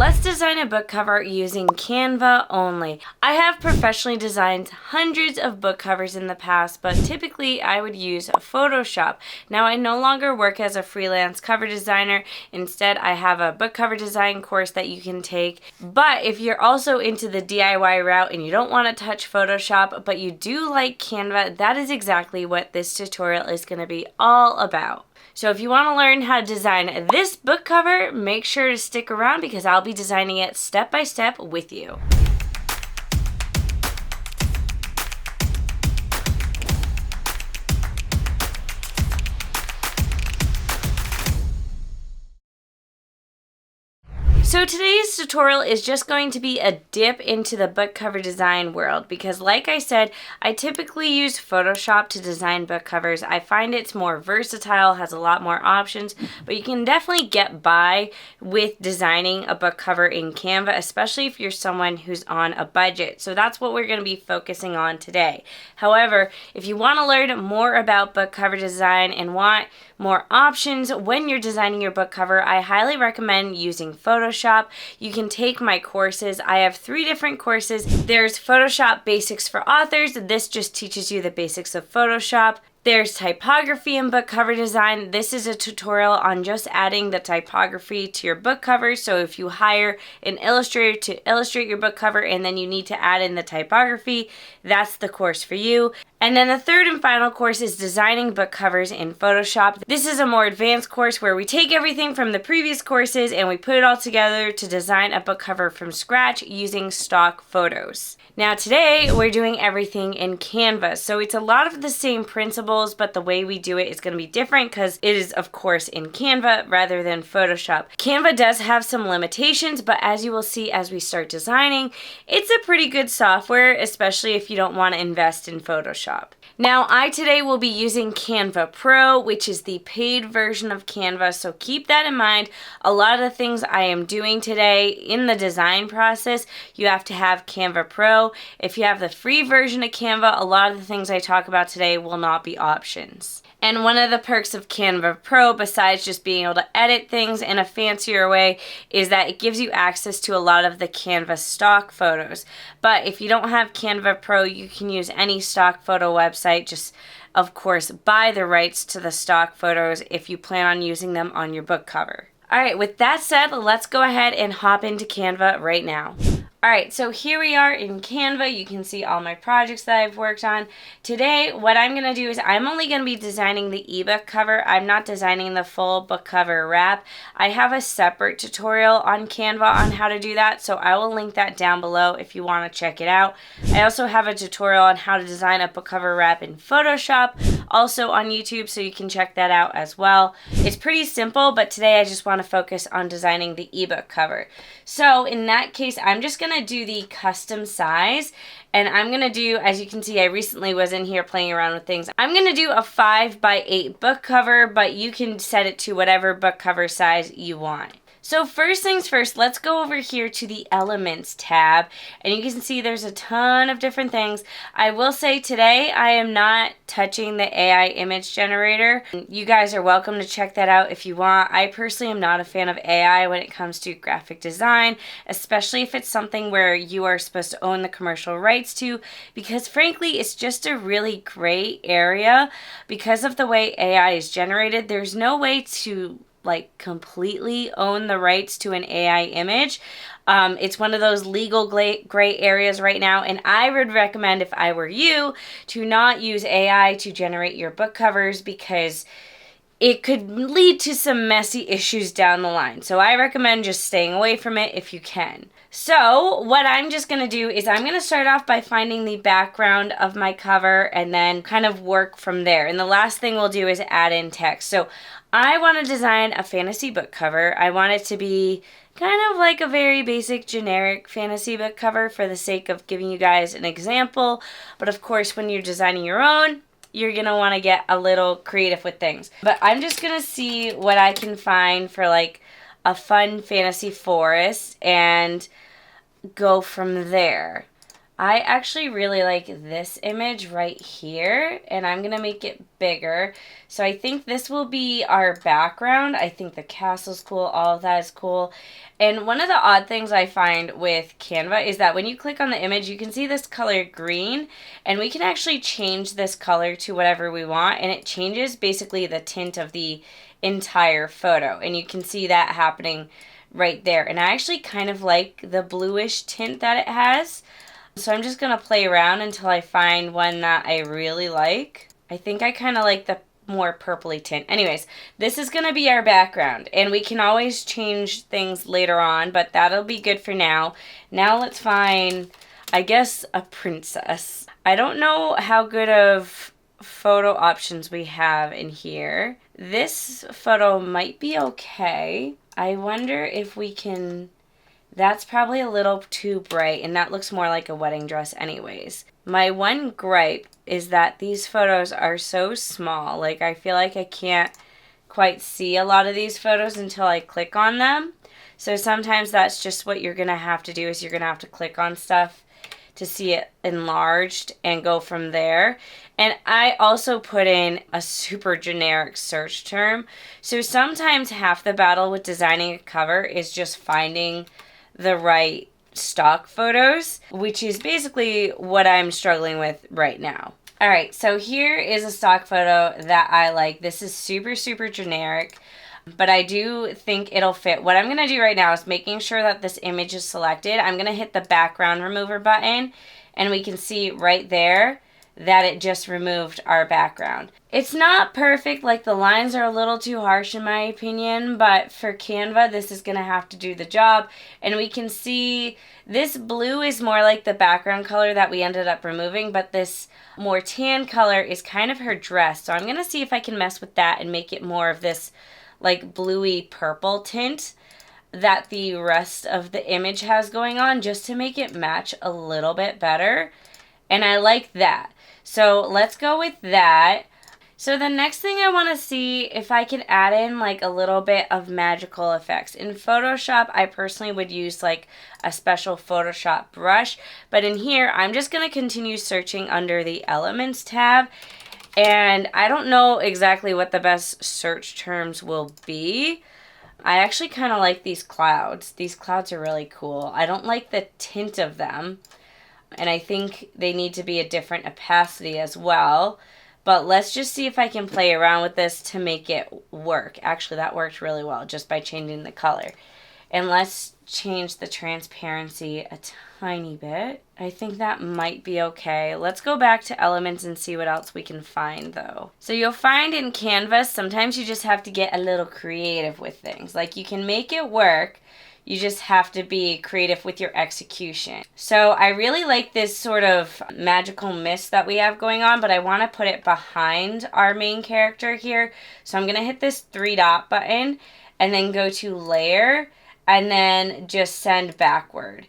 let's design a book cover using Canva only. I have professionally designed hundreds of book covers in the past, but typically I would use Photoshop. Now I no longer work as a freelance cover designer. Instead, I have a book cover design course that you can take. But if you're also into the DIY route and you don't want to touch Photoshop, but you do like Canva, that is exactly what this tutorial is going to be all about. So if you want to learn how to design this book cover, make sure to stick around because I'll be designing it step by step with you. So today's tutorial is just going to be a dip into the book cover design world because like I said, I typically use Photoshop to design book covers. I find it's more versatile, has a lot more options, but you can definitely get by with designing a book cover in Canva, especially if you're someone who's on a budget. So that's what we're going to be focusing on today. However, if you want to learn more about book cover design and want more options when you're designing your book cover, I highly recommend using Photoshop. You can take my courses. I have 3 different courses. There's Photoshop Basics for Authors. This just teaches you the basics of Photoshop. There's Typography and Book Cover Design. This is a tutorial on just adding the typography to your book cover. So if you hire an illustrator to illustrate your book cover and then you need to add in the typography, that's the course for you. And then the third and final course is Designing Book Covers in Photoshop. This is a more advanced course where we take everything from the previous courses and we put it all together to design a book cover from scratch using stock photos. Now today we're doing everything in Canva, so it's a lot of the same principles, but the way we do it is going to be different because it is of course in Canva rather than Photoshop. Canva does have some limitations, but as you will see as we start designing, it's a pretty good software, especially if you don't want to invest in Photoshop. Now I today will be using Canva Pro, which is the paid version of Canva, so keep that in mind. A lot of the things I am doing today in the design process, you have to have Canva Pro. If you have the free version of Canva, a lot of the things I talk about today will not be options. And one of the perks of Canva Pro, besides just being able to edit things in a fancier way, is that it gives you access to a lot of the Canva stock photos. But if you don't have Canva Pro, you can use any stock photo website. Just, of course, buy the rights to the stock photos if you plan on using them on your book cover. Alright, with that said, let's go ahead and hop into Canva right now. Alright, so here we are in Canva. You can see all my projects that I've worked on. Today, what I'm going to do is I'm only going to be designing the ebook cover. I'm not designing the full book cover wrap. I have a separate tutorial on Canva on how to do that, so I will link that down below if you want to check it out. I also have a tutorial on how to design a book cover wrap in Photoshop, also on YouTube, so you can check that out as well. It's pretty simple, but today I just want to focus on designing the ebook cover. So in that case, I'm just going to do the custom size, and I'm going to do, as you can see, I recently was in here playing around with things. I'm going to do a 5x8 book cover, but you can set it to whatever book cover size you want. So first things first, let's go over here to the Elements tab, and you can see there's a ton of different things. I will say today I am not touching the AI image generator. You guys are welcome to check that out if you want. I personally am not a fan of AI when it comes to graphic design, especially if it's something where you are supposed to own the commercial rights to, because frankly it's just a really gray area. Because of the way AI is generated, there's no way to completely own the rights to an AI image. It's one of those legal gray areas right now, and I would recommend, if I were you, to not use AI to generate your book covers because it could lead to some messy issues down the line. So I recommend just staying away from it if you can. So what I'm just going to do is I'm going to start off by finding the background of my cover and then kind of work from there. And the last thing we'll do is add in text. So I want to design a fantasy book cover. I want it to be kind of like a very basic generic fantasy book cover for the sake of giving you guys an example. But of course, when you're designing your own, you're going to want to get a little creative with things. But I'm just going to see what I can find for like a fun fantasy forest and go from there. I actually really like this image right here, and I'm going to make it bigger. So I think this will be our background. I think the castle's cool. All of that is cool. And one of the odd things I find with Canva is that when you click on the image, you can see this color green, and we can actually change this color to whatever we want, and it changes basically the tint of the entire photo. And you can see that happening right there. And I actually kind of like the bluish tint that it has. So I'm just going to play around until I find one that I really like. I think I kind of like the more purpley tint. Anyways, this is going to be our background, and we can always change things later on, but that'll be good for now. Now let's find, I guess, a princess. I don't know how good of photo options we have in here. This photo might be okay. I wonder if we can... That's probably a little too bright, and that looks more like a wedding dress anyways. My one gripe is that these photos are so small. Like, I feel like I can't quite see a lot of these photos until I click on them. So sometimes that's just what you're going to have to do, is you're going to have to click on stuff to see it enlarged and go from there. And I also put in a super generic search term. So sometimes half the battle with designing a cover is just finding the right stock photos, which is basically what I'm struggling with right now. All right, so here is a stock photo that I like. This is super, super generic, but I do think it'll fit. What I'm gonna do right now is making sure that this image is selected. I'm gonna hit the background remover button, and we can see right there that it just removed our background. It's not perfect, like the lines are a little too harsh in my opinion, but for Canva, this is going to have to do the job. And we can see this blue is more like the background color that we ended up removing, but this more tan color is kind of her dress. So I'm going to see if I can mess with that and make it more of this like bluey purple tint that the rest of the image has going on, just to make it match a little bit better. And I like that. So let's go with that. So the next thing I want to see if I can add in like a little bit of magical effects. In Photoshop, I personally would use like a special Photoshop brush. But in here, I'm just going to continue searching under the Elements tab. And I don't know exactly what the best search terms will be. I actually kind of like these clouds. These clouds are really cool. I don't like the tint of them, and I think they need to be a different opacity as well. But let's just see if I can play around with this to make it work. Actually, that worked really well just by changing the color. And let's change the transparency a tiny bit. I think that might be okay. Let's go back to Elements and see what else we can find though. So you'll find in Canvas, sometimes you just have to get a little creative with things. Like, you can make it work, you just have to be creative with your execution. So I really like this sort of magical mist that we have going on, but I want to put it behind our main character here. So I'm going to hit this 3-dot button and then go to Layer and then just send backward.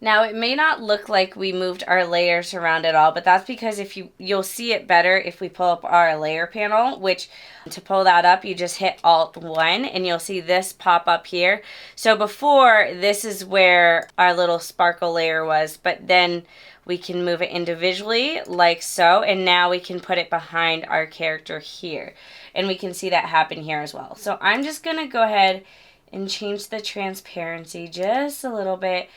Now, it may not look like we moved our layers around at all, but that's because if you'll see it better if we pull up our layer panel, which to pull that up, you just hit Alt-1 and you'll see this pop up here. So before, this is where our little sparkle layer was, but then we can move it individually like so, and now we can put it behind our character here. And we can see that happen here as well. So I'm just going to go ahead and change the transparency just a little bit.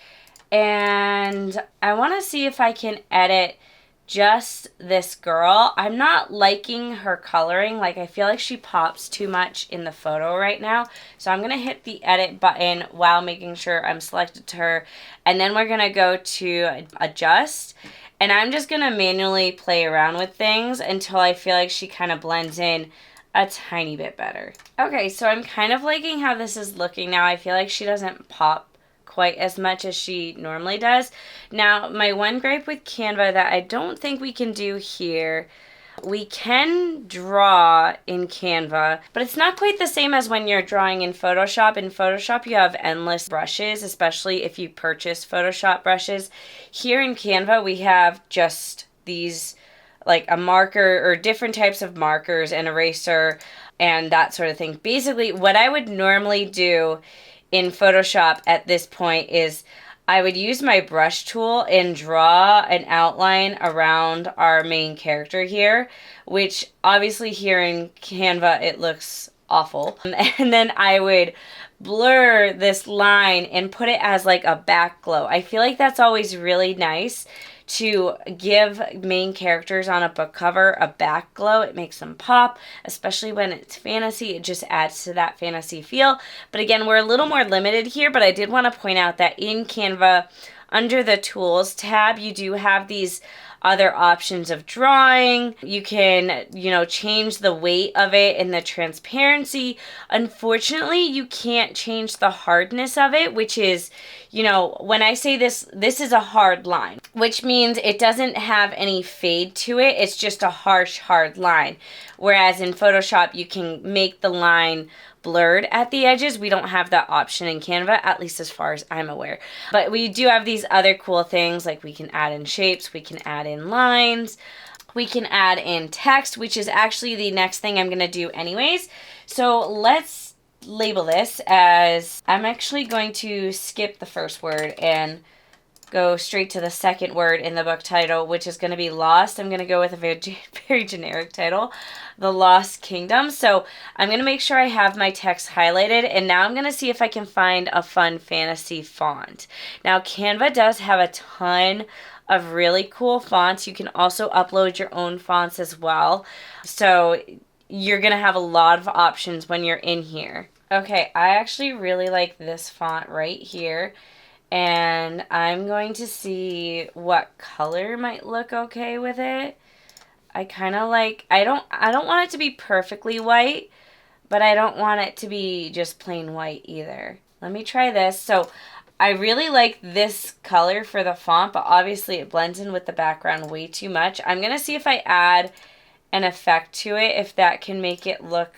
And I want to see if I can edit just this girl. I'm not liking her coloring. Like, I feel like she pops too much in the photo right now. So I'm going to hit the edit button while making sure I'm selected to her. And then we're going to go to adjust. And I'm just going to manually play around with things until I feel like she kind of blends in a tiny bit better. Okay, so I'm kind of liking how this is looking now. I feel like she doesn't pop quite as much as she normally does. Now, my one gripe with Canva that I don't think we can do here, we can draw in Canva, but it's not quite the same as when you're drawing in Photoshop. In Photoshop, you have endless brushes, especially if you purchase Photoshop brushes. Here in Canva, we have just these, like a marker or different types of markers, an eraser, and that sort of thing. Basically, what I would normally do in Photoshop at this point is I would use my brush tool and draw an outline around our main character here, which obviously here in Canva it looks awful. And then I would blur this line and put it as like a back glow. I feel like that's always really nice to give main characters on a book cover a back glow. It makes them pop, especially when it's fantasy. It just adds to that fantasy feel. But again, we're a little more limited here, but I did want to point out that in Canva, under the Tools tab, you do have these other options of drawing. You can, change the weight of it and the transparency. Unfortunately, you can't change the hardness of it, which is, when I say this is a hard line, which means it doesn't have any fade to it. It's just a harsh, hard line. Whereas in Photoshop, you can make the line blurred at the edges. We don't have that option in Canva, at least as far as I'm aware. But we do have these other cool things, like we can add in shapes, we can add in lines, we can add in text, which is actually the next thing I'm going to do anyways. So let's label this as, I'm actually going to skip the first word and go straight to the second word in the book title, which is going to be Lost. I'm going to go with a very generic title, The Lost Kingdom. So I'm going to make sure I have my text highlighted, and now I'm going to see if I can find a fun fantasy font. Now, Canva does have a ton of really cool fonts. You can also upload your own fonts as well. So you're going to have a lot of options when you're in here. Okay, I actually really like this font right here. And I'm going to see what color might look okay with it. I kind of like, I don't want it to be perfectly white, but I don't want it to be just plain white either. Let me try this. So I really like this color for the font, but obviously it blends in with the background way too much. I'm going to see if I add an effect to it, if that can make it look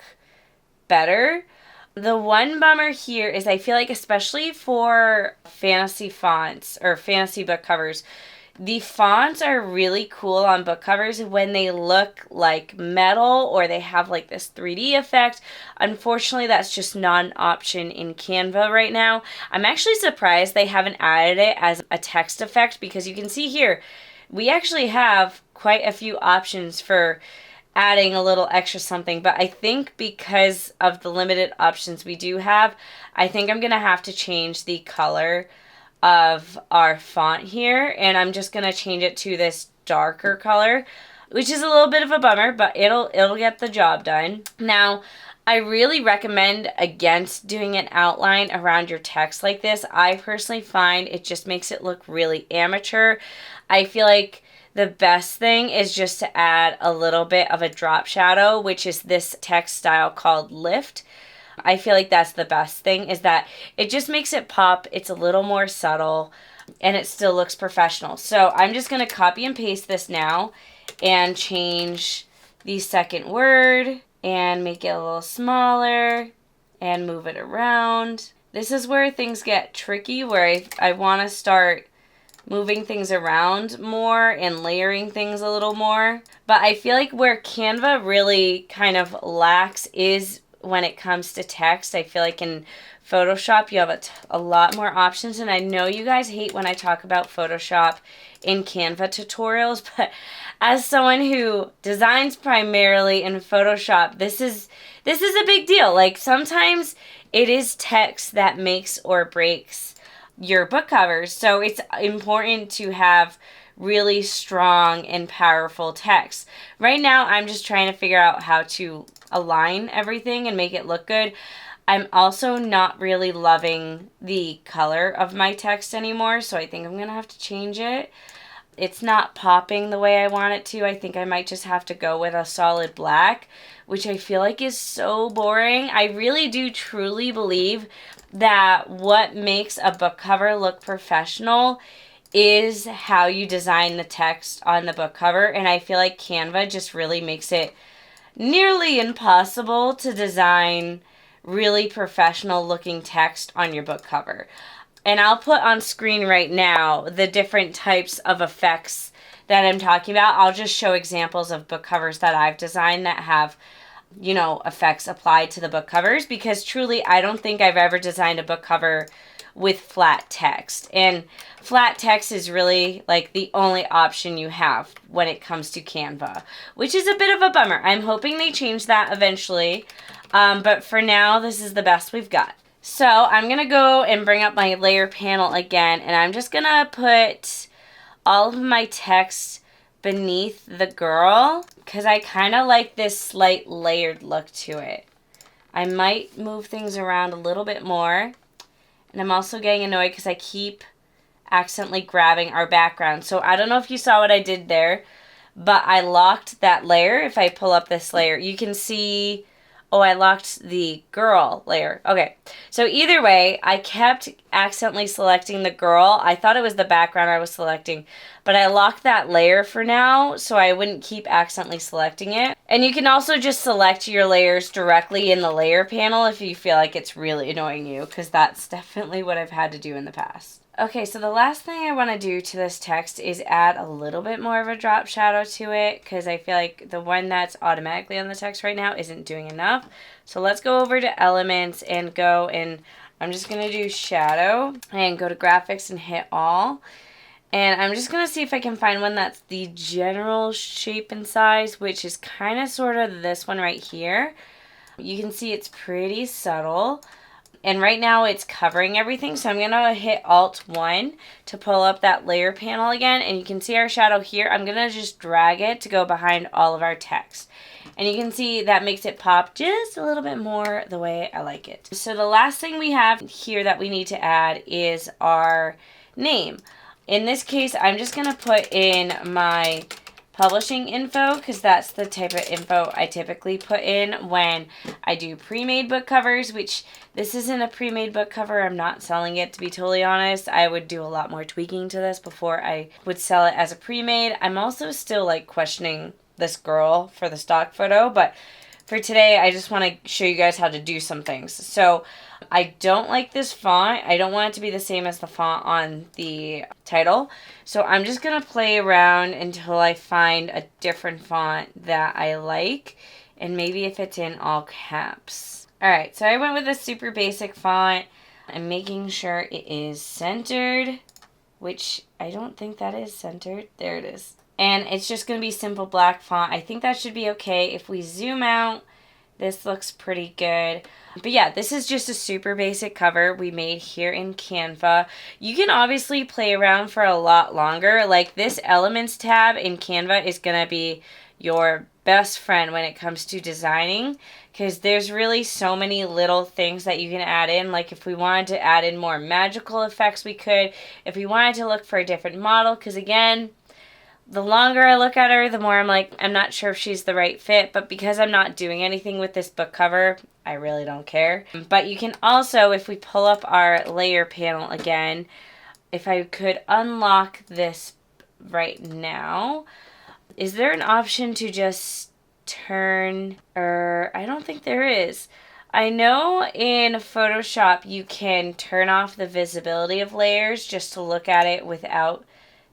better. The one bummer here is I feel like, especially for fantasy fonts or fantasy book covers, the fonts are really cool on book covers when they look like metal or they have like this 3D effect. Unfortunately, that's just not an option in Canva right now. I'm actually surprised they haven't added it as a text effect, because you can see here, we actually have quite a few options for adding a little extra something, but I think because of the limited options we do have, I think I'm going to have to change the color of our font here, and I'm just going to change it to this darker color, which is a little bit of a bummer, but it'll get the job done. Now, I really recommend against doing an outline around your text like this. I personally find it just makes it look really amateur. I feel like the best thing is just to add a little bit of a drop shadow, which is this text style called Lift. I feel like that's the best thing, is that it just makes it pop. It's a little more subtle and it still looks professional. So I'm just going to copy and paste this now and change the second word and make it a little smaller and move it around. This is where things get tricky, where I want to start moving things around more and layering things a little more. But I feel like where Canva really kind of lacks is when it comes to text. I feel like in Photoshop you have a lot more options, and I know you guys hate when I talk about Photoshop in Canva tutorials, but as someone who designs primarily in Photoshop, this is a big deal. Like, sometimes it is text that makes or breaks your book covers. So it's important to have really strong and powerful text. Right now, I'm just trying to figure out how to align everything and make it look good. I'm also not really loving the color of my text anymore, so I think I'm going to have to change it. It's not popping the way I want it to. I think I might just have to go with a solid black, which I feel like is so boring. I really do truly believe that what makes a book cover look professional is how you design the text on the book cover, and I feel like Canva just really makes it nearly impossible to design really professional looking text on your book cover. And I'll put on screen right now the different types of effects that I'm talking about. I'll just show examples of book covers that I've designed that have, effects applied to the book covers, because truly I don't think I've ever designed a book cover with flat text. And flat text is really like the only option you have when it comes to Canva, which is a bit of a bummer. I'm hoping they change that eventually. But for now, this is the best we've got. So I'm going to go and bring up my layer panel again, and I'm just going to put all of my text beneath the girl because I kind of like this slight layered look to it. I might move things around a little bit more, and I'm also getting annoyed because I keep accidentally grabbing our background. So I don't know if you saw what I did there, but I locked that layer. If I pull up this layer, you can see... Oh, I locked the girl layer. Okay. So either way, I kept accidentally selecting the girl. I thought it was the background I was selecting, but I locked that layer for now so I wouldn't keep accidentally selecting it. And you can also just select your layers directly in the layer panel if you feel like it's really annoying you, because that's definitely what I've had to do in the past. Okay, so the last thing I want to do to this text is add a little bit more of a drop shadow to it because I feel like the one that's automatically on the text right now isn't doing enough. So let's go over to elements and go, and I'm just going to do shadow and go to graphics and hit all. And I'm just going to see if I can find one that's the general shape and size, which is kind of sort of this one right here. You can see it's pretty subtle. And right now it's covering everything, so I'm going to hit Alt-1 to pull up that layer panel again. And you can see our shadow here. I'm going to just drag it to go behind all of our text. And you can see that makes it pop just a little bit more the way I like it. So the last thing we have here that we need to add is our name. In this case, I'm just going to put in my publishing info because that's the type of info I typically put in when I do pre-made book covers, which this isn't a pre-made book cover. I'm not selling it, to be totally honest. I would do a lot more tweaking to this before I would sell it as a pre-made. I'm also still like questioning this girl for the stock photo, but for today I just want to show you guys how to do some things. So I don't like this font. I don't want it to be the same as the font on the title. So I'm just going to play around until I find a different font that I like. And maybe if it's in all caps. Alright, so I went with a super basic font. I'm making sure it is centered, which I don't think that is centered. There it is. And it's just going to be simple black font. I think that should be okay. If we zoom out, this looks pretty good. But yeah, this is just a super basic cover we made here in Canva. You can obviously play around for a lot longer. Like this Elements tab in Canva is going to be your best friend when it comes to designing, because there's really so many little things that you can add in. Like if we wanted to add in more magical effects, we could. If we wanted to look for a different model, because again, the longer I look at her, the more I'm like, I'm not sure if she's the right fit, but because I'm not doing anything with this book cover, I really don't care. But you can also, if we pull up our layer panel again, if I could unlock this right now, is there an option to just turn, or I don't think there is. I know in Photoshop you can turn off the visibility of layers just to look at it without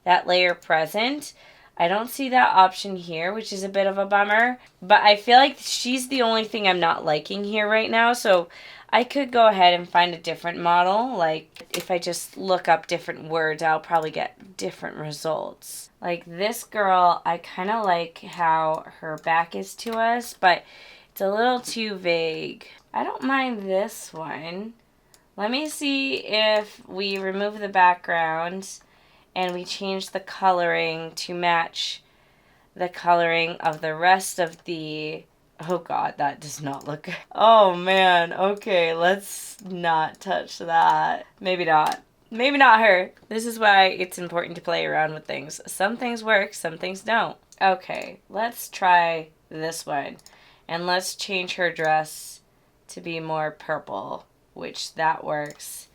that layer present. I don't see that option here, which is a bit of a bummer. But I feel like she's the only thing I'm not liking here right now. So I could go ahead and find a different model. Like if I just look up different words, I'll probably get different results. Like this girl, I kind of like how her back is to us, but it's a little too vague. I don't mind this one. Let me see if we remove the background and we change the coloring to match the coloring of the rest of the... Oh god, that does not look good. Oh man, okay, let's not touch that. Maybe not. Maybe not her. This is why it's important to play around with things. Some things work, some things don't. Okay, let's try this one. And let's change her dress to be more purple, which that works.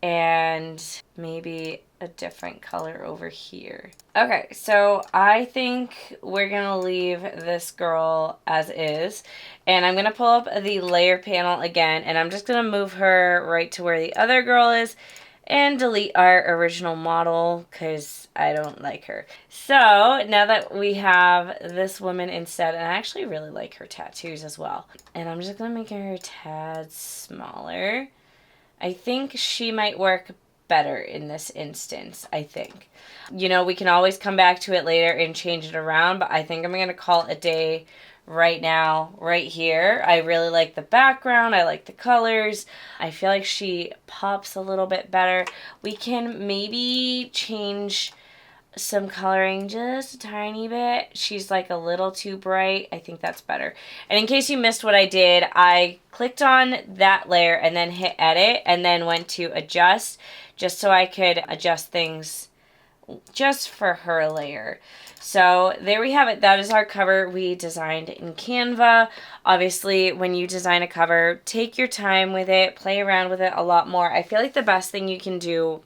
And maybe a different color over here. Okay, so I think we're gonna leave this girl as is, and I'm gonna pull up the layer panel again, and I'm just gonna move her right to where the other girl is and delete our original model because I don't like her. So now that we have this woman instead, and I actually really like her tattoos as well, and I'm just gonna make her a tad smaller. I think she might work better in this instance, I think. You know, we can always come back to it later and change it around, but I think I'm going to call it a day right now, right here. I really like the background. I like the colors. I feel like she pops a little bit better. We can maybe change some coloring just a tiny bit. She's like a little too bright. I think that's better. And in case you missed what I did, I clicked on that layer and then hit edit and then went to adjust just so I could adjust things just for her layer. So there we have it. That is our cover we designed in Canva. Obviously, when you design a cover, take your time with it, play around with it a lot more. I feel like the best thing you can do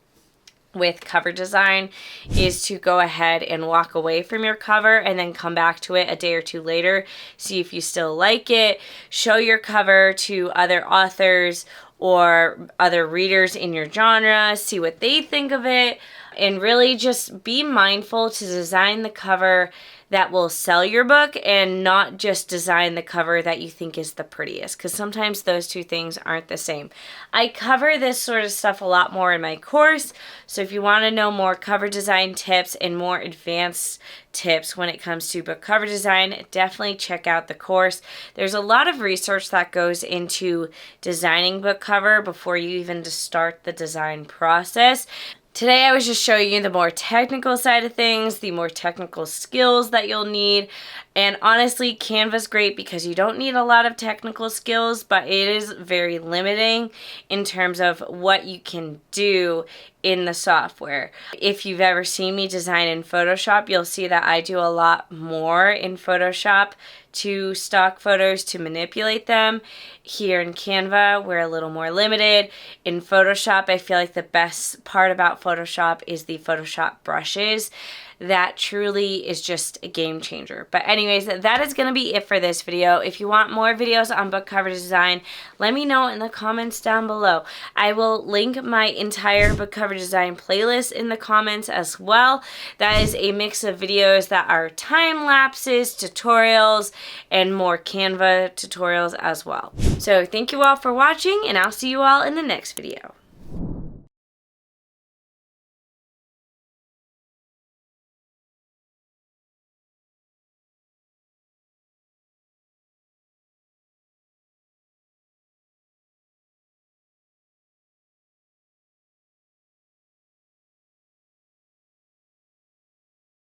with cover design is to go ahead and walk away from your cover and then come back to it a day or two later, see if you still like it, show your cover to other authors or other readers in your genre, see what they think of it, and really just be mindful to design the cover that will sell your book and not just design the cover that you think is the prettiest, because sometimes those two things aren't the same. I cover this sort of stuff a lot more in my course, so if you want to know more cover design tips and more advanced tips when it comes to book cover design, definitely check out the course. There's a lot of research that goes into designing book cover before you even start the design process. Today I was just showing you the more technical side of things, the more technical skills that you'll need. And honestly, Canva's great because you don't need a lot of technical skills, but it is very limiting in terms of what you can do in the software. If you've ever seen me design in Photoshop, you'll see that I do a lot more in Photoshop to stock photos to manipulate them. Here in Canva, we're a little more limited. In Photoshop, I feel like the best part about Photoshop is the Photoshop brushes. That truly is just a game changer. But anyways, that is going to be it for this video. If you want more videos on book cover design, let me know in the comments down below. I will link my entire book cover design playlist in the comments as well. That is a mix of videos that are time lapses, tutorials, and more Canva tutorials as well. So thank you all for watching, and I'll see you all in the next video.